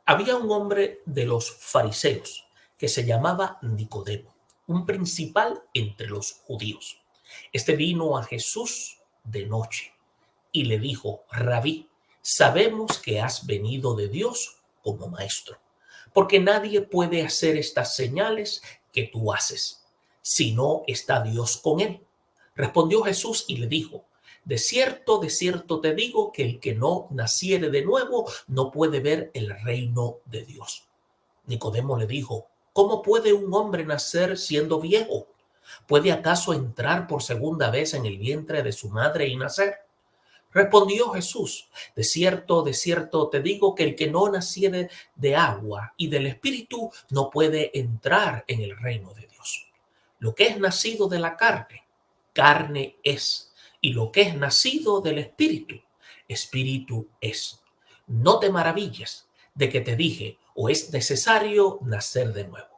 Había un hombre de los fariseos que se llamaba Nicodemo, un principal entre los judíos. Este vino a Jesús de noche y le dijo: Rabí, sabemos que has venido de Dios como maestro, porque nadie puede hacer estas señales que tú haces si no está Dios con él. Respondió Jesús y le dijo: de cierto te digo que el que no naciere de nuevo no puede ver el reino de Dios. Nicodemo le dijo: ¿cómo puede un hombre nacer siendo viejo? ¿Puede acaso entrar por segunda vez en el vientre de su madre y nacer? Respondió Jesús: de cierto te digo que el que no naciere de agua y del Espíritu no puede entrar en el reino de Dios. Lo que es nacido de la carne, carne es, y lo que es nacido del Espíritu, Espíritu es. No te maravilles de que te dije: o es necesario nacer de nuevo.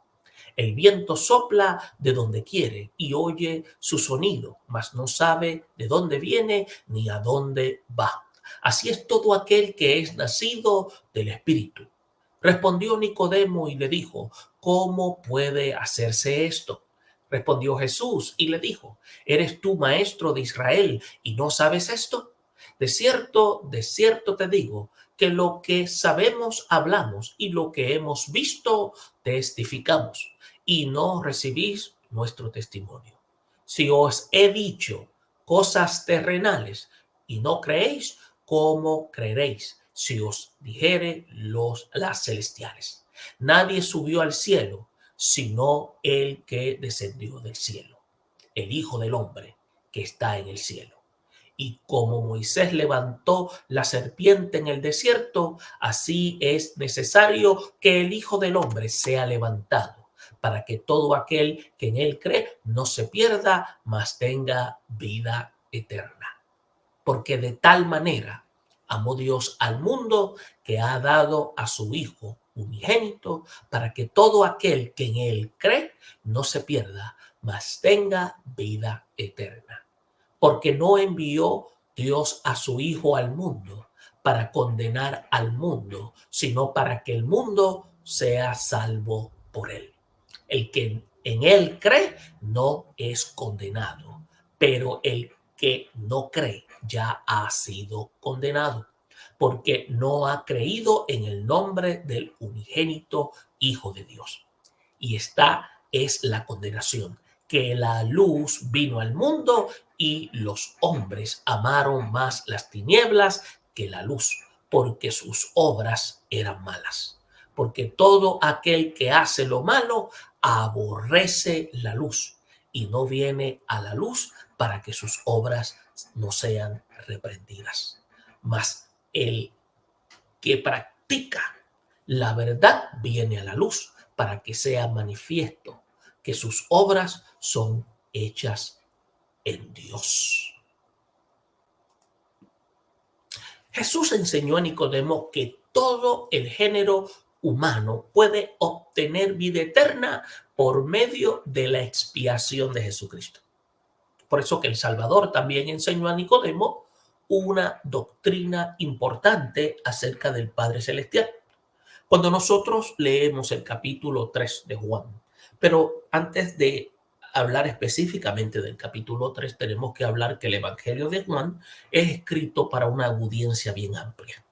El viento sopla de donde quiere y oye su sonido, mas no sabe de dónde viene ni a dónde va. Así es todo aquel que es nacido del Espíritu. Respondió Nicodemo y le dijo: ¿cómo puede hacerse esto? Respondió Jesús y le dijo: ¿eres tú maestro de Israel y no sabes esto? De cierto te digo que lo que sabemos hablamos y lo que hemos visto testificamos, y no recibís nuestro testimonio. Si os he dicho cosas terrenales y no creéis, ¿cómo creeréis si os dijere las celestiales? Nadie subió al cielo sino el que descendió del cielo, el Hijo del Hombre que está en el cielo. Y como Moisés levantó la serpiente en el desierto, así es necesario que el Hijo del Hombre sea levantado, para que todo aquel que en él cree no se pierda, mas tenga vida eterna. Porque de tal manera amó Dios al mundo que ha dado a su Hijo unigénito, para que todo aquel que en él cree no se pierda, mas tenga vida eterna. Porque no envió Dios a su Hijo al mundo para condenar al mundo, sino para que el mundo sea salvo por él. El que en él cree no es condenado, pero el que no cree ya ha sido condenado, porque no ha creído en el nombre del unigénito Hijo de Dios. Y esta es la condenación, que la luz vino al mundo y los hombres amaron más las tinieblas que la luz, porque sus obras eran malas. Porque todo aquel que hace lo malo aborrece la luz y no viene a la luz para que sus obras no sean reprendidas. Mas el que practica la verdad viene a la luz para que sea manifiesto que sus obras son hechas en Dios. Jesús enseñó a Nicodemo que todo el género humano puede obtener vida eterna por medio de la expiación de Jesucristo. Por eso que el Salvador también enseñó a Nicodemo una doctrina importante acerca del Padre Celestial. Cuando nosotros leemos el capítulo 3 de Juan, pero antes de hablar específicamente del capítulo 3, tenemos que hablar que el Evangelio de Juan es escrito para una audiencia bien amplia,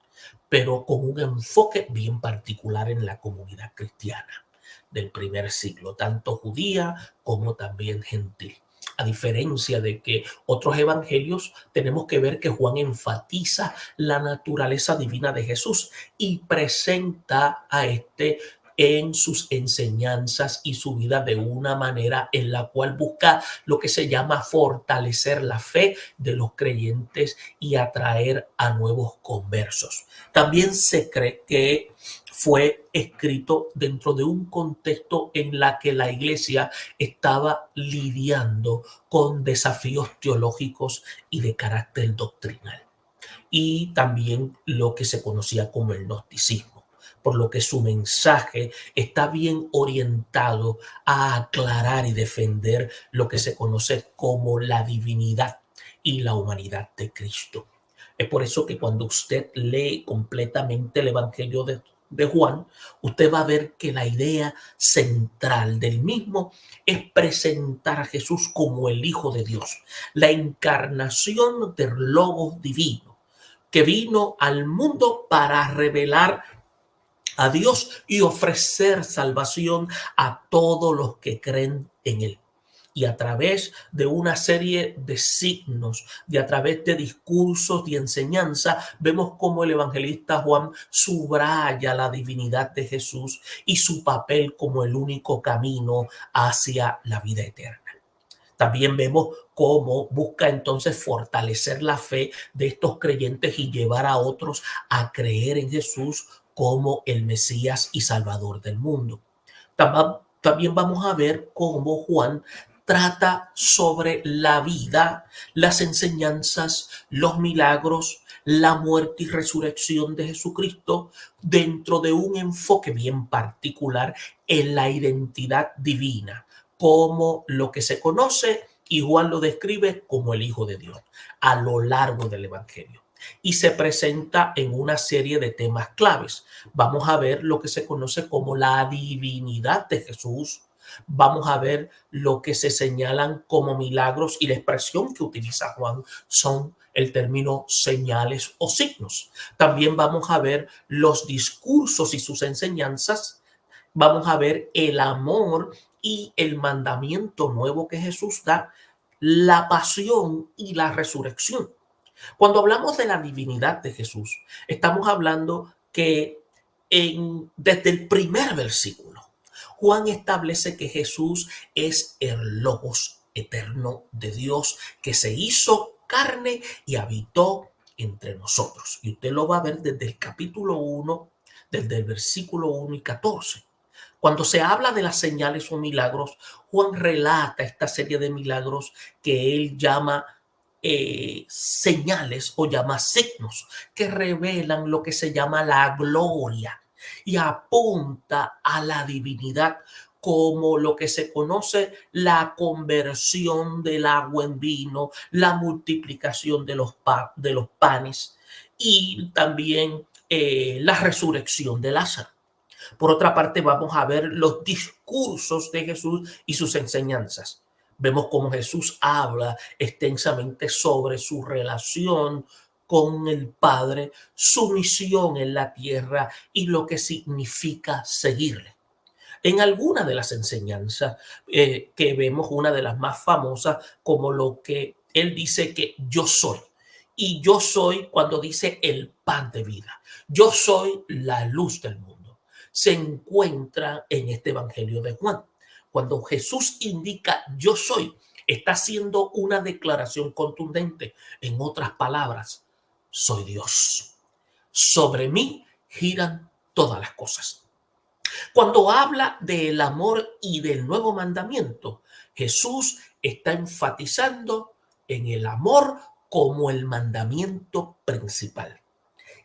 pero con un enfoque bien particular en la comunidad cristiana del primer siglo, tanto judía como también gentil. A diferencia de que otros evangelios, tenemos que ver que Juan enfatiza la naturaleza divina de Jesús y presenta a este en sus enseñanzas y su vida de una manera en la cual busca lo que se llama fortalecer la fe de los creyentes y atraer a nuevos conversos. También se cree que fue escrito dentro de un contexto en la que la iglesia estaba lidiando con desafíos teológicos y de carácter doctrinal, y también lo que se conocía como el gnosticismo, por lo que su mensaje está bien orientado a aclarar y defender lo que se conoce como la divinidad y la humanidad de Cristo. Es por eso que cuando usted lee completamente el Evangelio de Juan, usted va a ver que la idea central del mismo es presentar a Jesús como el Hijo de Dios, la encarnación del Logos divino, que vino al mundo para revelar a Dios y ofrecer salvación a todos los que creen en Él. Y a través de una serie de signos, a través de discursos y enseñanza, vemos cómo el evangelista Juan subraya la divinidad de Jesús y su papel como el único camino hacia la vida eterna. También vemos cómo busca entonces fortalecer la fe de estos creyentes y llevar a otros a creer en Jesús como el Mesías y Salvador del mundo. También vamos a ver cómo Juan trata sobre la vida, las enseñanzas, los milagros, la muerte y resurrección de Jesucristo dentro de un enfoque bien particular en la identidad divina, como lo que se conoce y Juan lo describe como el Hijo de Dios a lo largo del Evangelio. Y se presenta en una serie de temas claves. Vamos a ver lo que se conoce como la divinidad de Jesús. Vamos a ver lo que se señalan como milagros y la expresión que utiliza Juan son el término señales o signos. También vamos a ver los discursos y sus enseñanzas. Vamos a ver el amor y el mandamiento nuevo que Jesús da, la pasión y la resurrección. Cuando hablamos de la divinidad de Jesús, estamos hablando que desde el primer versículo, Juan establece que Jesús es el Logos eterno de Dios que se hizo carne y habitó entre nosotros. Y usted lo va a ver desde el capítulo 1, desde el versículo 1 y 14. Cuando se habla de las señales o milagros, Juan relata esta serie de milagros que él llama señales o llama signos que revelan lo que se llama la gloria y apunta a la divinidad como lo que se conoce la conversión del agua en vino, la multiplicación de los panes y también la resurrección de Lázaro. Por otra parte, vamos a ver los discursos de Jesús y sus enseñanzas. Vemos cómo Jesús habla extensamente sobre su relación con el Padre, su misión en la tierra y lo que significa seguirle. En alguna de las enseñanzas que vemos, una de las más famosas, como lo que él dice que yo soy. Y yo soy cuando dice el pan de vida. Yo soy la luz del mundo. Se encuentra en este Evangelio de Juan. Cuando Jesús indica yo soy, está haciendo una declaración contundente. En otras palabras, soy Dios. Sobre mí giran todas las cosas. Cuando habla del amor y del nuevo mandamiento, Jesús está enfatizando en el amor como el mandamiento principal,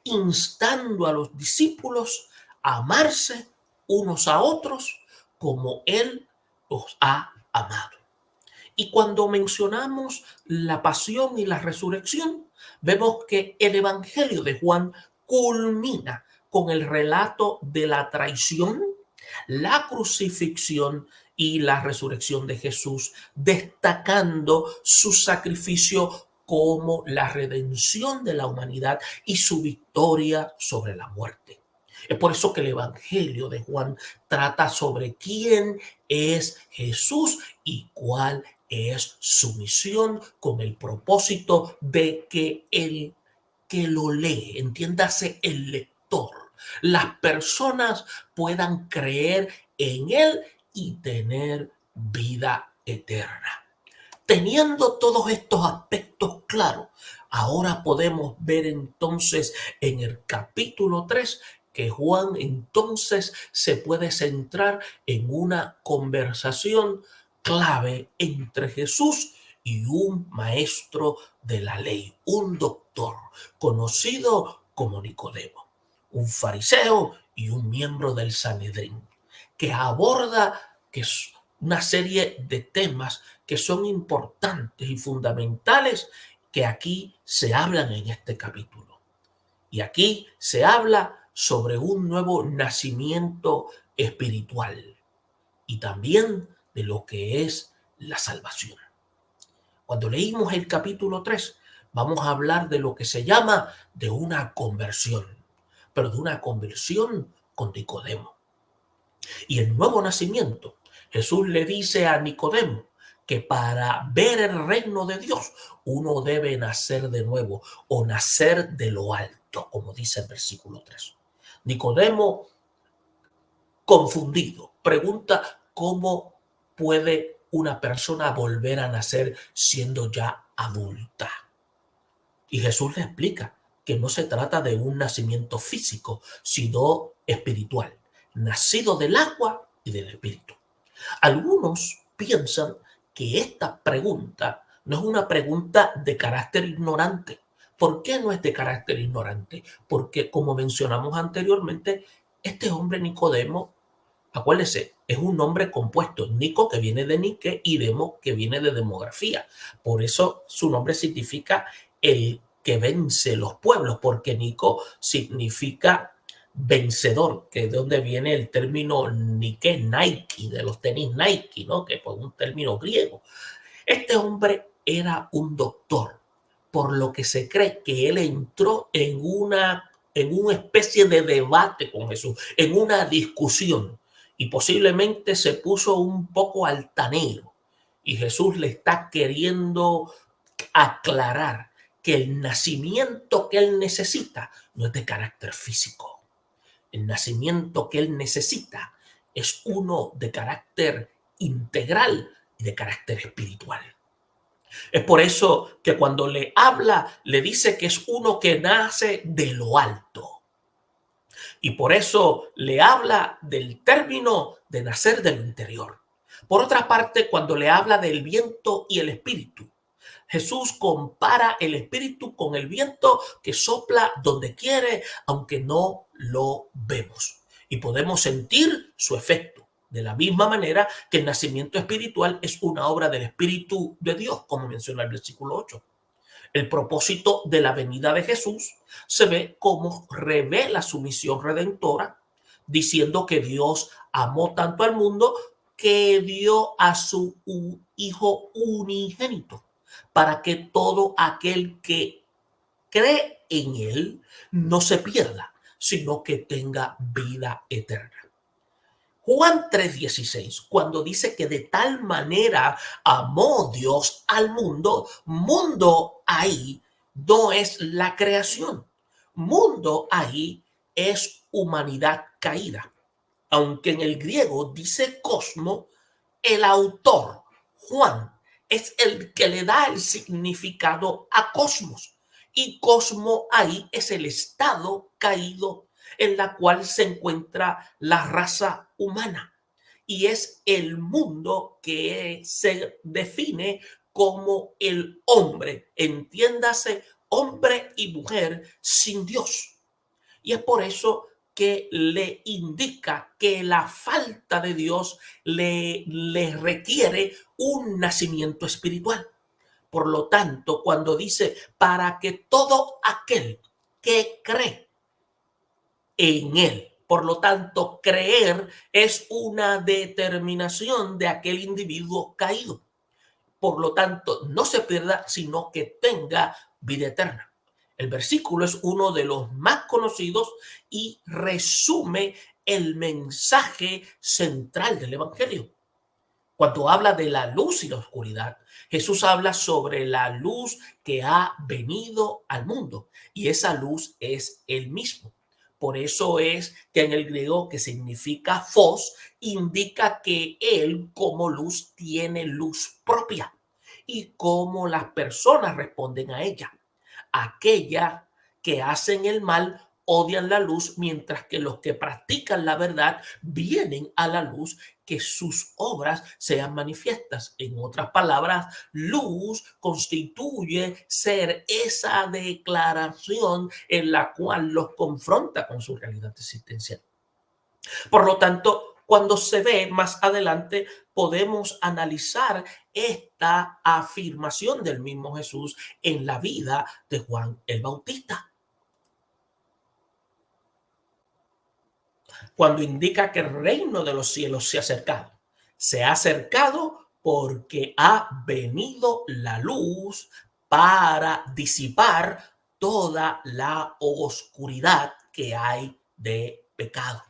instando a los discípulos a amarse unos a otros como Él los ha amado. Y cuando mencionamos la pasión y la resurrección, vemos que el Evangelio de Juan culmina con el relato de la traición, la crucifixión y la resurrección de Jesús, destacando su sacrificio como la redención de la humanidad y su victoria sobre la muerte. Es por eso que el Evangelio de Juan trata sobre quién es Jesús y cuál es su misión, con el propósito de que el que lo lee, entiéndase el lector, las personas puedan creer en él y tener vida eterna. Teniendo todos estos aspectos claros, ahora podemos ver entonces en el capítulo 3 que Juan entonces se puede centrar en una conversación clave entre Jesús y un maestro de la ley, un doctor conocido como Nicodemo, un fariseo y un miembro del Sanedrín, que aborda que es una serie de temas que son importantes y fundamentales que aquí se hablan en este capítulo. Y aquí se habla sobre un nuevo nacimiento espiritual y también de lo que es la salvación. Cuando leímos el capítulo 3, vamos a hablar de lo que se llama de una conversión, pero de una conversión con Nicodemo. Y el nuevo nacimiento, Jesús le dice a Nicodemo que para ver el reino de Dios uno debe nacer de nuevo o nacer de lo alto, como dice el versículo 3. Nicodemo, confundido, pregunta cómo puede una persona volver a nacer siendo ya adulta. Y Jesús le explica que no se trata de un nacimiento físico, sino espiritual, nacido del agua y del espíritu. Algunos piensan que esta pregunta no es una pregunta de carácter ignorante. ¿Por qué no es de carácter ignorante? Porque, como mencionamos anteriormente, este hombre Nicodemo, acuérdese, es un nombre compuesto. Nico, que viene de Nike, y Demo, que viene de demografía. Por eso su nombre significa el que vence los pueblos, porque Nico significa vencedor, que es de donde viene el término Nike, Nike, de los tenis Nike, ¿no? Que es un término griego. Este hombre era un doctor, por lo que se cree que él entró en una especie de debate con Jesús, en una discusión, y posiblemente se puso un poco altanero. Y Jesús le está queriendo aclarar que el nacimiento que él necesita no es de carácter físico. El nacimiento que él necesita es uno de carácter integral y de carácter espiritual. Es por eso que cuando le habla, le dice que es uno que nace de lo alto. Y por eso le habla del término de nacer del interior. Por otra parte, cuando le habla del viento y el espíritu, Jesús compara el espíritu con el viento que sopla donde quiere, aunque no lo vemos. Y podemos sentir su efecto. De la misma manera que el nacimiento espiritual es una obra del Espíritu de Dios, como menciona el versículo 8. El propósito de la venida de Jesús se ve como revela su misión redentora, diciendo que Dios amó tanto al mundo que dio a su Hijo unigénito, para que todo aquel que cree en él no se pierda, sino que tenga vida eterna. Juan 3:16, cuando dice que de tal manera amó Dios al mundo, mundo ahí no es la creación, mundo ahí es humanidad caída. Aunque en el griego dice cosmo, el autor, Juan, es el que le da el significado a cosmos. Y cosmo ahí es el estado caído en la cual se encuentra la raza humana. Y es el mundo que se define como el hombre, entiéndase, hombre y mujer sin Dios. Y es por eso que le indica que la falta de Dios le requiere un nacimiento espiritual. Por lo tanto, cuando dice, para que todo aquel que cree en él, por lo tanto, creer es una determinación de aquel individuo caído. Por lo tanto, no se pierda, sino que tenga vida eterna. El versículo es uno de los más conocidos y resume el mensaje central del Evangelio. Cuando habla de la luz y la oscuridad, Jesús habla sobre la luz que ha venido al mundo, y esa luz es Él mismo. Por eso es que en el griego, que significa fos, indica que Él como luz tiene luz propia y cómo las personas responden a ella. Aquellas que hacen el mal odian la luz, mientras que los que practican la verdad vienen a la luz, que sus obras sean manifiestas. En otras palabras, luz constituye ser esa declaración en la cual los confronta con su realidad existencial. Por lo tanto, cuando se ve más adelante, podemos analizar esta afirmación del mismo Jesús en la vida de Juan el Bautista. cuando indica que el reino de los cielos se ha acercado. Se ha acercado porque ha venido la luz para disipar toda la oscuridad que hay de pecado.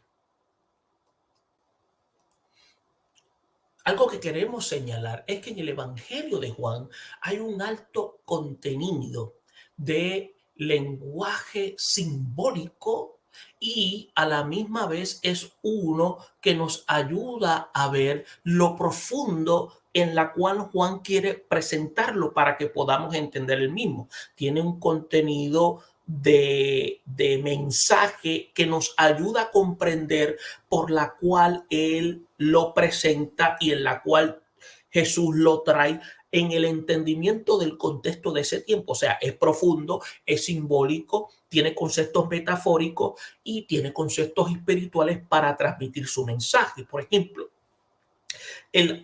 Algo que queremos señalar es que en el Evangelio de Juan hay un alto contenido de lenguaje simbólico y a la misma vez es uno que nos ayuda a ver lo profundo en la cual Juan quiere presentarlo para que podamos entender el mismo. Tiene un contenido de mensaje que nos ayuda a comprender por la cual él lo presenta y en la cual Jesús lo trae en el entendimiento del contexto de ese tiempo. O sea, es profundo, es simbólico, tiene conceptos metafóricos y tiene conceptos espirituales para transmitir su mensaje. Por ejemplo,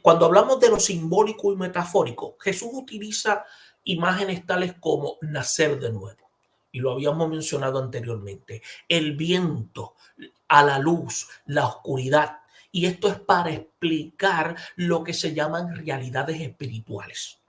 cuando hablamos de lo simbólico y metafórico, Jesús utiliza imágenes tales como nacer de nuevo. Y lo habíamos mencionado anteriormente. El viento, a la luz, la oscuridad. Y esto es para explicar lo que se llaman realidades espirituales.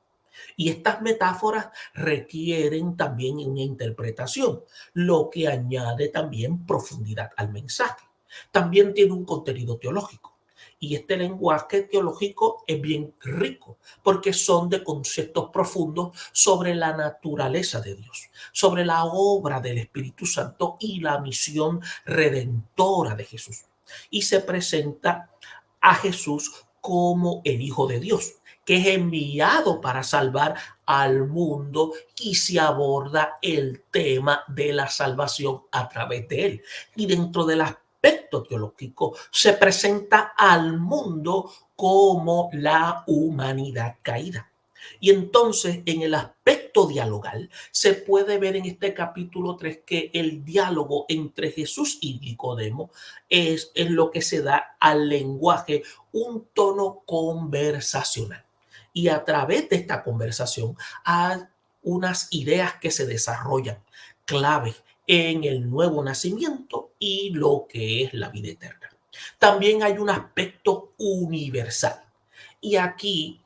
Y estas metáforas requieren también una interpretación, lo que añade también profundidad al mensaje. También tiene un contenido teológico. Y este lenguaje teológico es bien rico porque son de conceptos profundos sobre la naturaleza de Dios, sobre la obra del Espíritu Santo y la misión redentora de Jesús. Y se presenta a Jesús como el Hijo de Dios, que es enviado para salvar al mundo y se aborda el tema de la salvación a través de él. Y dentro del aspecto teológico se presenta al mundo como la humanidad caída. Y entonces en el aspecto dialogal se puede ver en este capítulo 3 que el diálogo entre Jesús y Nicodemo es en lo que se da al lenguaje un tono conversacional. Y a través de esta conversación hay unas ideas que se desarrollan claves en el nuevo nacimiento y lo que es la vida eterna. También hay un aspecto universal. Y aquí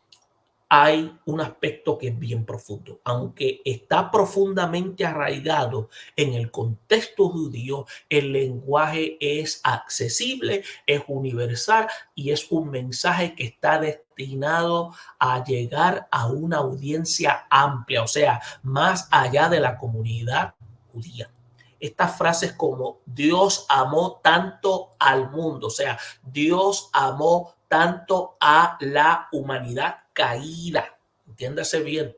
hay un aspecto que es bien profundo. Aunque está profundamente arraigado en el contexto judío, el lenguaje es accesible, es universal y es un mensaje que está destinado a llegar a una audiencia amplia, o sea, más allá de la comunidad judía. Estas frases como Dios amó tanto al mundo, o sea, Dios amó tanto a la humanidad caída, entiéndase bien,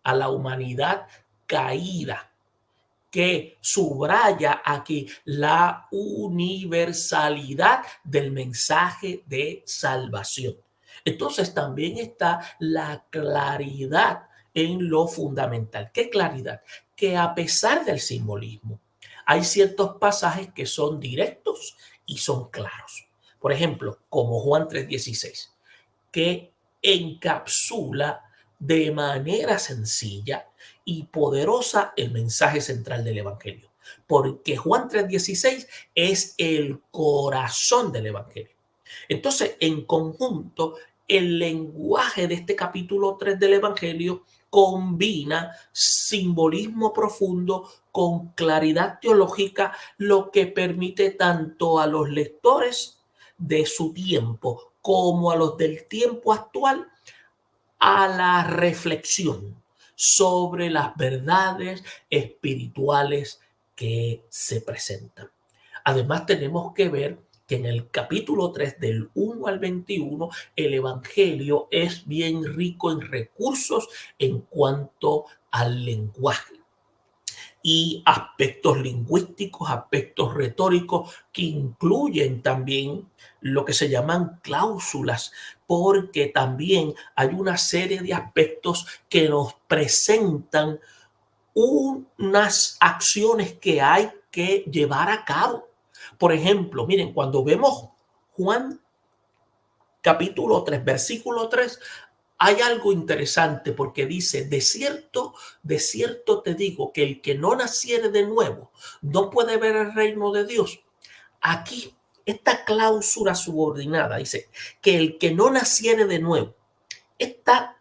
a la humanidad caída, que subraya aquí la universalidad del mensaje de salvación. Entonces también está la claridad en lo fundamental. ¿Qué claridad? Que a pesar del simbolismo, hay ciertos pasajes que son directos y son claros. Por ejemplo, como Juan 3:16, que encapsula de manera sencilla y poderosa el mensaje central del Evangelio. Porque Juan 3:16 es el corazón del Evangelio. Entonces, en conjunto, el lenguaje de este capítulo 3 del Evangelio combina simbolismo profundo con claridad teológica, lo que permite tanto a los lectores de su tiempo como a los del tiempo actual a la reflexión sobre las verdades espirituales que se presentan. Además, tenemos que ver que en el capítulo 3 del 1 al 21, el Evangelio es bien rico en recursos en cuanto al lenguaje y aspectos lingüísticos, aspectos retóricos que incluyen también lo que se llaman cláusulas, porque también hay una serie de aspectos que nos presentan unas acciones que hay que llevar a cabo. Por ejemplo, miren, cuando vemos Juan capítulo 3, versículo 3, hay algo interesante porque dice, de cierto te digo que el que no naciere de nuevo no puede ver el reino de Dios. Aquí Esta cláusula subordinada dice que el que no naciere de nuevo está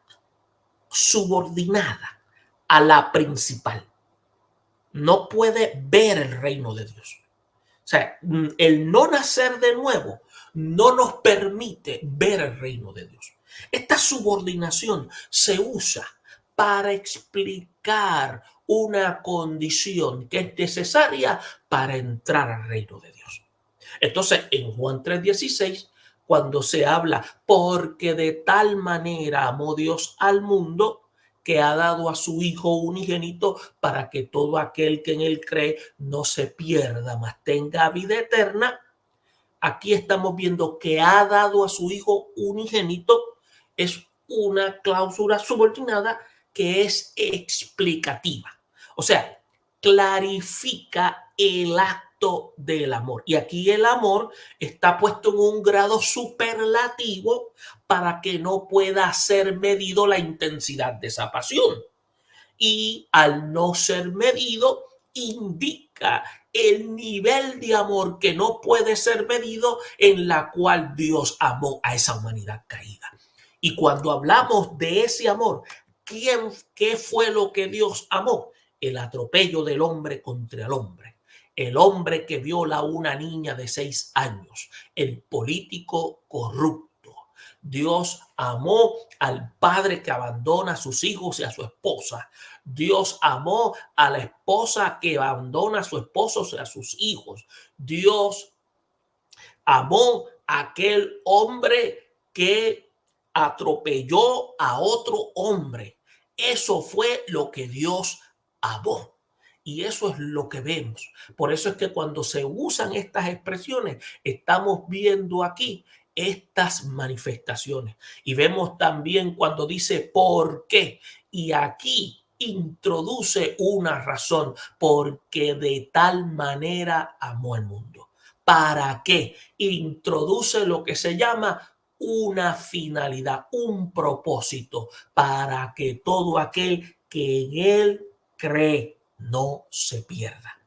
subordinada a la principal. No puede ver el reino de Dios. O sea, el no nacer de nuevo no nos permite ver el reino de Dios. Esta subordinación se usa para explicar una condición que es necesaria para entrar al reino de Dios. Entonces, en Juan 3:16, cuando se habla, porque de tal manera amó Dios al mundo, que ha dado a su Hijo unigénito para que todo aquel que en él cree no se pierda, mas tenga vida eterna. Aquí estamos viendo que ha dado a su Hijo unigénito. Es una cláusula subordinada que es explicativa. O sea, clarifica el acto del amor. Y aquí el amor está puesto en un grado superlativo para que no pueda ser medido la intensidad de esa pasión. Y al no ser medido, indica el nivel de amor que no puede ser medido en la cual Dios amó a esa humanidad caída. Y cuando hablamos de ese amor, ¿qué fue lo que Dios amó? El atropello del hombre contra el hombre. El hombre que viola a una niña de 6 años. El político corrupto. Dios amó al padre que abandona a sus hijos y a su esposa. Dios amó a la esposa que abandona a su esposo y a sus hijos. Dios amó a aquel hombre que atropelló a otro hombre. Eso fue lo que Dios amó. Y eso es lo que vemos. Por eso es que cuando se usan estas expresiones, estamos viendo aquí estas manifestaciones. Y vemos también cuando dice por qué. Y aquí introduce una razón, porque de tal manera amó al mundo. ¿Para qué? Introduce lo que se llama una finalidad, un propósito, para que todo aquel que en él cree no se pierda.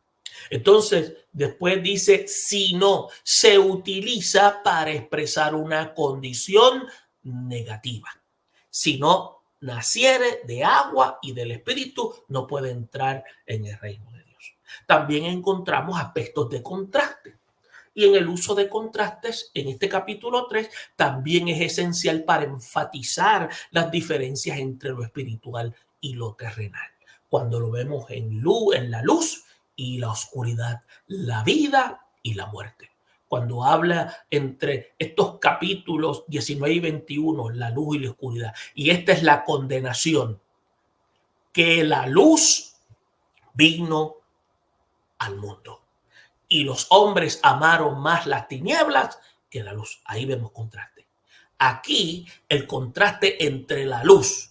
Entonces, después dice, si no, se utiliza para expresar una condición negativa. Si no naciere de agua y del espíritu, no puede entrar en el reino de Dios. También encontramos aspectos de contraste. Y en el uso de contrastes, en este capítulo 3, también es esencial para enfatizar las diferencias entre lo espiritual y lo terrenal. Cuando lo vemos en la luz y la oscuridad, la vida y la muerte. Cuando habla entre estos capítulos 19 y 21, la luz y la oscuridad. Y esta es la condenación, que la luz vino al mundo. Y los hombres amaron más las tinieblas que la luz. Ahí vemos contraste. Aquí el contraste entre la luz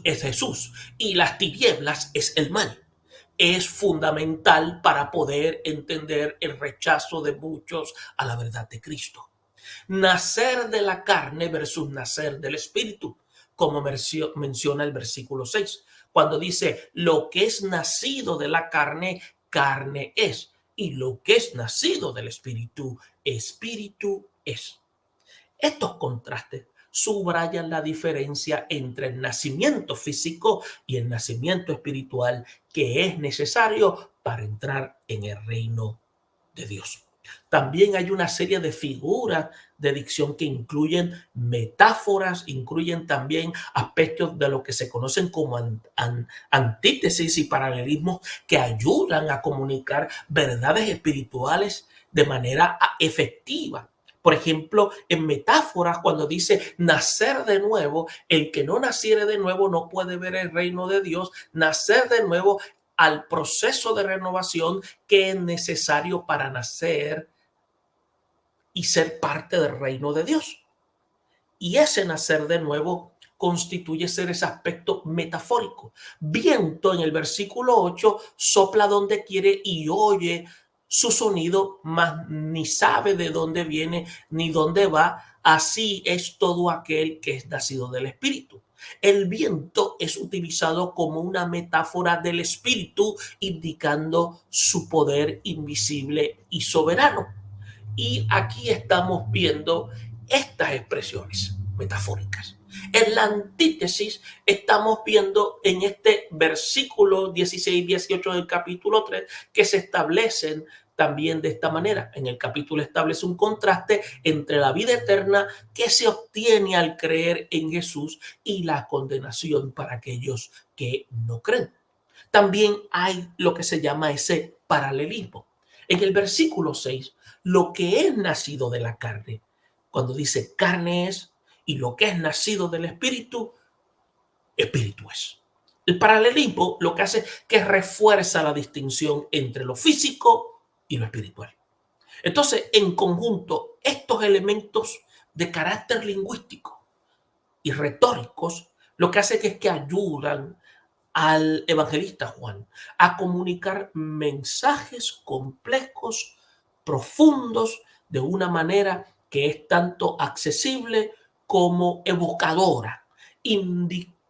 es Jesús y las tinieblas es el mal. Es fundamental para poder entender el rechazo de muchos a la verdad de Cristo. Nacer de la carne versus nacer del espíritu, como menciona el versículo 6, cuando dice, lo que es nacido de la carne, carne es. Y lo que es nacido del espíritu, espíritu es. Estos contrastes subrayan la diferencia entre el nacimiento físico y el nacimiento espiritual que es necesario para entrar en el reino de Dios. También hay una serie de figuras de dicción que incluyen metáforas, incluyen también aspectos de lo que se conocen como antítesis y paralelismos que ayudan a comunicar verdades espirituales de manera efectiva. Por ejemplo, en metáforas, cuando dice nacer de nuevo, el que no naciere de nuevo no puede ver el reino de Dios. Nacer de nuevo al proceso de renovación que es necesario para nacer y ser parte del reino de Dios. Y ese nacer de nuevo constituye ser ese aspecto metafórico. Viento en el versículo 8 sopla donde quiere y oye su sonido, mas ni sabe de dónde viene ni dónde va. Así es todo aquel que es nacido del Espíritu. El viento es utilizado como una metáfora del Espíritu, indicando su poder invisible y soberano. Y aquí estamos viendo estas expresiones metafóricas. En la antítesis estamos viendo en este versículo 16-18 del capítulo 3 que se establecen también de esta manera. En el capítulo establece un contraste entre la vida eterna que se obtiene al creer en Jesús y la condenación para aquellos que no creen. También hay lo que se llama ese paralelismo. En el versículo 6, lo que es nacido de la carne, cuando dice carne es, y lo que es nacido del espíritu, espíritu es. El paralelismo lo que hace es que refuerza la distinción entre lo físico y lo espiritual. Entonces, en conjunto, estos elementos de carácter lingüístico y retóricos lo que hace es que ayudan al evangelista Juan a comunicar mensajes complejos, profundos, de una manera que es tanto accesible como evocadora,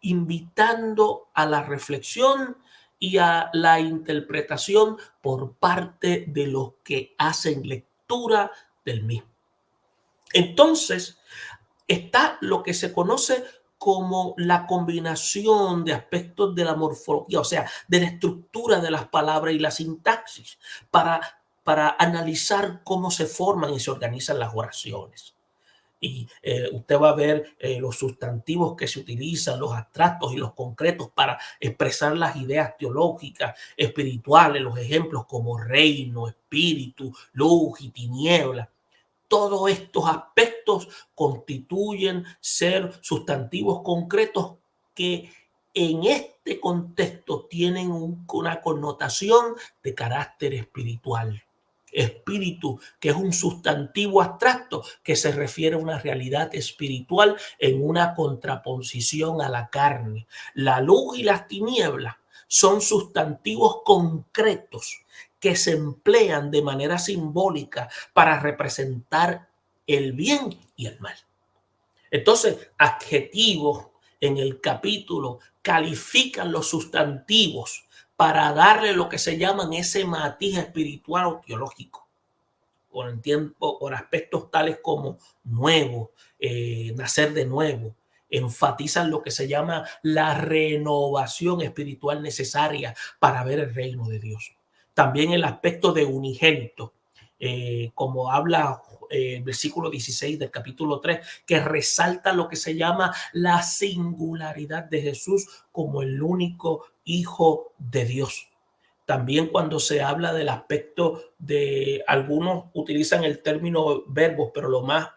invitando a la reflexión y a la interpretación por parte de los que hacen lectura del mismo. Entonces, está lo que se conoce como la combinación de aspectos de la morfología, o sea, de la estructura de las palabras y la sintaxis, para analizar cómo se forman y se organizan las oraciones. Y usted va a ver los sustantivos que se utilizan, los abstractos y los concretos para expresar las ideas teológicas, espirituales, los ejemplos como reino, espíritu, luz y tiniebla. Todos estos aspectos constituyen ser sustantivos concretos que en este contexto tienen una connotación de carácter espiritual. Espíritu, que es un sustantivo abstracto que se refiere a una realidad espiritual en una contraposición a la carne. La luz y las tinieblas son sustantivos concretos que se emplean de manera simbólica para representar el bien y el mal. Entonces, adjetivos en el capítulo califican los sustantivos para darle lo que se llaman ese matiz espiritual o teológico, por aspectos tales como nuevo, nacer de nuevo. Enfatizan lo que se llama la renovación espiritual necesaria para ver el reino de Dios. También el aspecto de unigénito, como habla el versículo 16 del capítulo 3, que resalta lo que se llama la singularidad de Jesús como el único Hijo de Dios. También cuando se habla del aspecto de, algunos utilizan el término verbos, pero lo más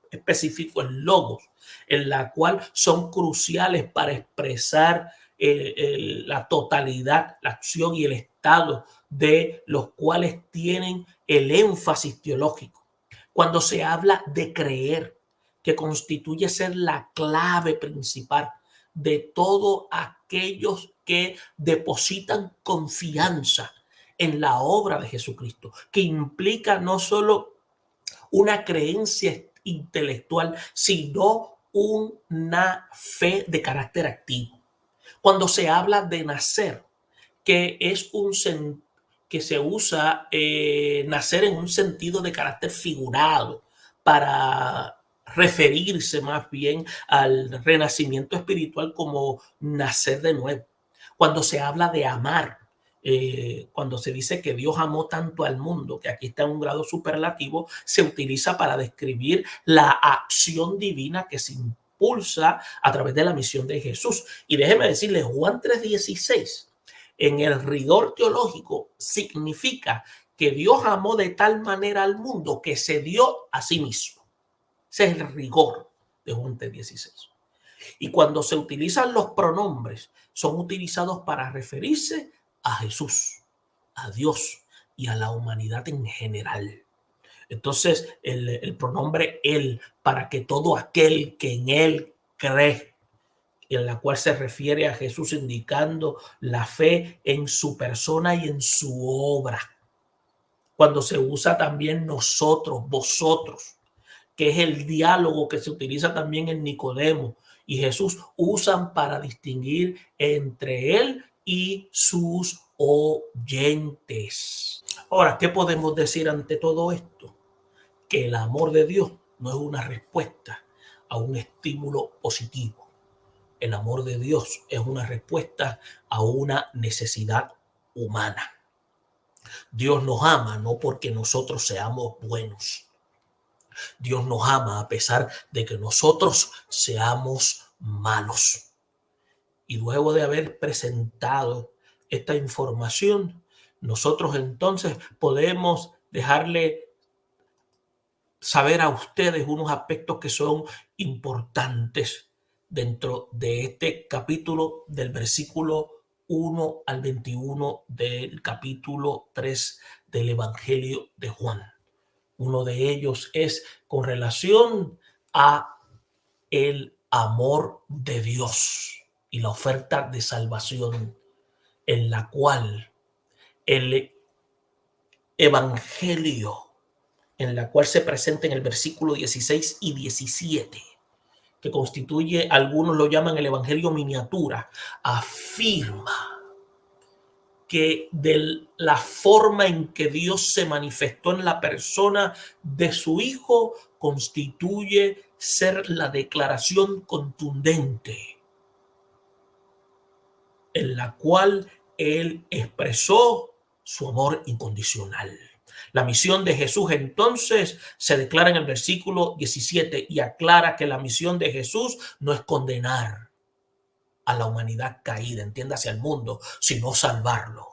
específico es logos, en la cual son cruciales para expresar la totalidad, la acción y el estado de los cuales tienen el énfasis teológico. Cuando se habla de creer, que constituye ser la clave principal de todos aquellos que depositan confianza en la obra de Jesucristo, que implica no solo una creencia intelectual, sino una fe de carácter activo. Cuando se habla de nacer, que es que se usa nacer en un sentido de carácter figurado para referirse más bien al renacimiento espiritual como nacer de nuevo. Cuando se habla de amar, cuando se dice que Dios amó tanto al mundo, que aquí está en un grado superlativo, se utiliza para describir la acción divina que se impulsa a través de la misión de Jesús. Y déjeme decirle, Juan 3:16, en el rigor teológico, significa que Dios amó de tal manera al mundo que se dio a sí mismo. Ese es el rigor de Juan 3:16. Y cuando se utilizan los pronombres, son utilizados para referirse a Jesús, a Dios y a la humanidad en general. Entonces, el pronombre él, para que todo aquel que en él cree, en la cual se refiere a Jesús, indicando la fe en su persona y en su obra. Cuando se usa también nosotros, vosotros, que es el diálogo que se utiliza también en Nicodemo y Jesús, usan para distinguir entre él y sus oyentes. Ahora, ¿qué podemos decir ante todo esto? que el amor de Dios no es una respuesta a un estímulo positivo. El amor de Dios es una respuesta a una necesidad humana. Dios nos ama no porque nosotros seamos buenos. Dios nos ama a pesar de que nosotros seamos malos. Y luego de haber presentado esta información, nosotros entonces podemos dejarle saber a ustedes unos aspectos que son importantes dentro de este capítulo, del versículo 1 al 21 del capítulo 3 del Evangelio de Juan. Uno de ellos es con relación a el amor de Dios y la oferta de salvación, en la cual el Evangelio, en la cual se presenta en el versículo 16 y 17, que constituye, algunos lo llaman el Evangelio miniatura, afirma que de la forma en que Dios se manifestó en la persona de su Hijo constituye ser la declaración contundente en la cual Él expresó su amor incondicional. La misión de Jesús entonces se declara en el versículo 17 y aclara que la misión de Jesús no es condenar a la humanidad caída, entiéndase al mundo, sino salvarlo.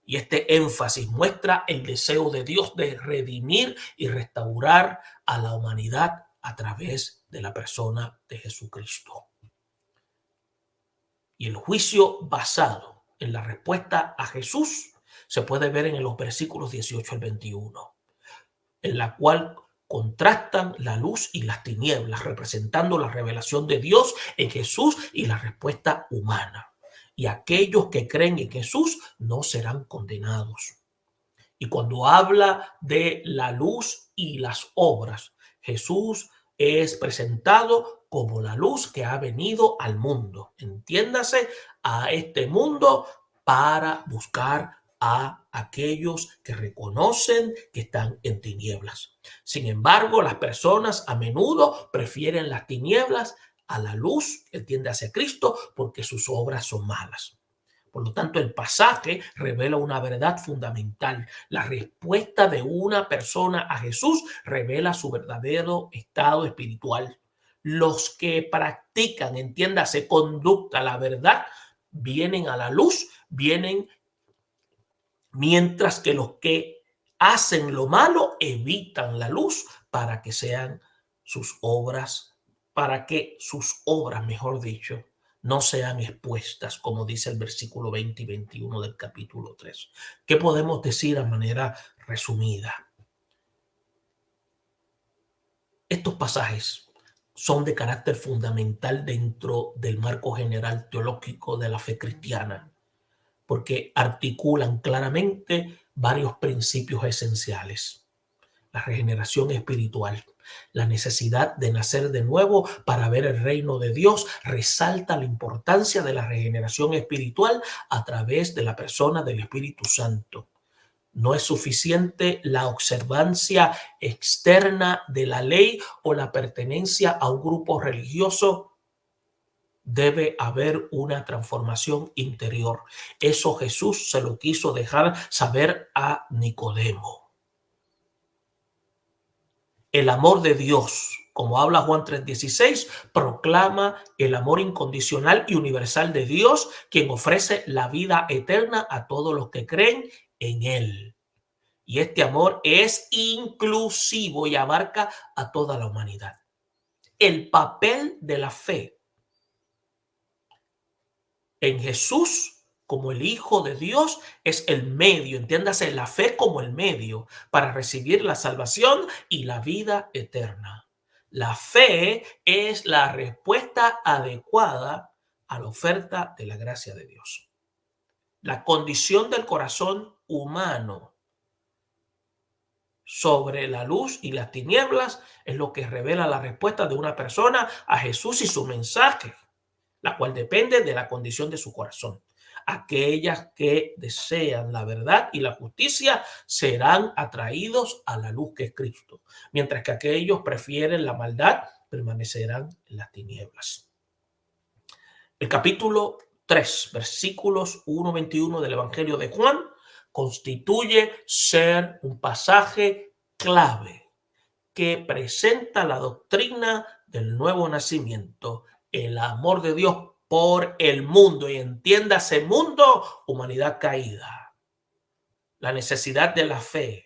Y este énfasis muestra el deseo de Dios de redimir y restaurar a la humanidad a través de la persona de Jesucristo. Y el juicio basado en la respuesta a Jesús se puede ver en los versículos 18 al 21, en la cual contrastan la luz y las tinieblas, representando la revelación de Dios en Jesús y la respuesta humana. Y aquellos que creen en Jesús no serán condenados. Y cuando habla de la luz y las obras, Jesús es presentado como la luz que ha venido al mundo. Entiéndase, a este mundo para buscar a aquellos que reconocen que están en tinieblas. Sin embargo, las personas a menudo prefieren las tinieblas a la luz que tiende hacia Cristo porque sus obras son malas. Por lo tanto, el pasaje revela una verdad fundamental. La respuesta de una persona a Jesús revela su verdadero estado espiritual. Los que practican, entiéndase, conducta, la verdad, vienen a la luz, vienen, mientras que los que hacen lo malo evitan la luz para que sean sus obras, mejor dicho, no sean expuestas, como dice el versículo 20 y 21 del capítulo 3. ¿Qué podemos decir a manera resumida? Estos pasajes son de carácter fundamental dentro del marco general teológico de la fe cristiana, porque articulan claramente varios principios esenciales. La regeneración espiritual, la necesidad de nacer de nuevo para ver el reino de Dios, resalta la importancia de la regeneración espiritual a través de la persona del Espíritu Santo. No es suficiente la observancia externa de la ley o la pertenencia a un grupo religioso. Debe haber una transformación interior. Eso Jesús se lo quiso dejar saber a Nicodemo. El amor de Dios, como habla Juan 3:16, proclama el amor incondicional y universal de Dios, quien ofrece la vida eterna a todos los que creen en Él. Y este amor es inclusivo y abarca a toda la humanidad. El papel de la fe en Jesús como el Hijo de Dios es el medio, entiéndase, la fe como el medio para recibir la salvación y la vida eterna. La fe es la respuesta adecuada a la oferta de la gracia de Dios. La condición del corazón humano sobre la luz y las tinieblas es lo que revela la respuesta de una persona a Jesús y su mensaje, la cual depende de la condición de su corazón. Aquellas que desean la verdad y la justicia serán atraídos a la luz que es Cristo, mientras que aquellos prefieren la maldad permanecerán en las tinieblas. El capítulo 3, versículos 1-21 del Evangelio de Juan constituye ser un pasaje clave que presenta la doctrina del nuevo nacimiento, el amor de Dios por el mundo, y entiéndase mundo, humanidad caída, la necesidad de la fe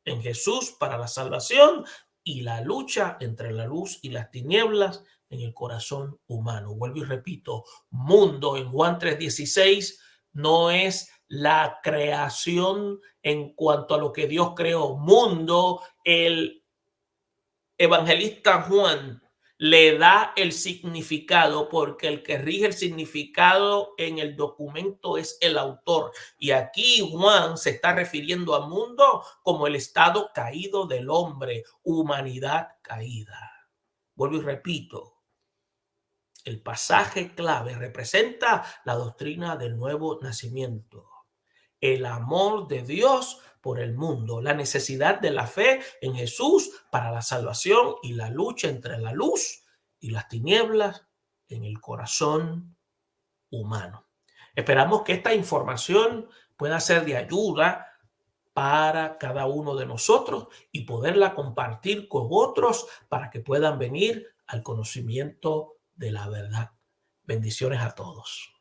en Jesús para la salvación y la lucha entre la luz y las tinieblas en el corazón humano. Vuelvo y repito, mundo en Juan 3:16 no es la creación en cuanto a lo que Dios creó. Mundo, el evangelista Juan le da el significado porque el que rige el significado en el documento es el autor. Y aquí Juan se está refiriendo al mundo como el estado caído del hombre, humanidad caída. Vuelvo y repito, el pasaje clave representa la doctrina del nuevo nacimiento, el amor de Dios por el mundo, la necesidad de la fe en Jesús para la salvación y la lucha entre la luz y las tinieblas en el corazón humano. Esperamos que esta información pueda ser de ayuda para cada uno de nosotros y poderla compartir con otros para que puedan venir al conocimiento de la verdad. Bendiciones a todos.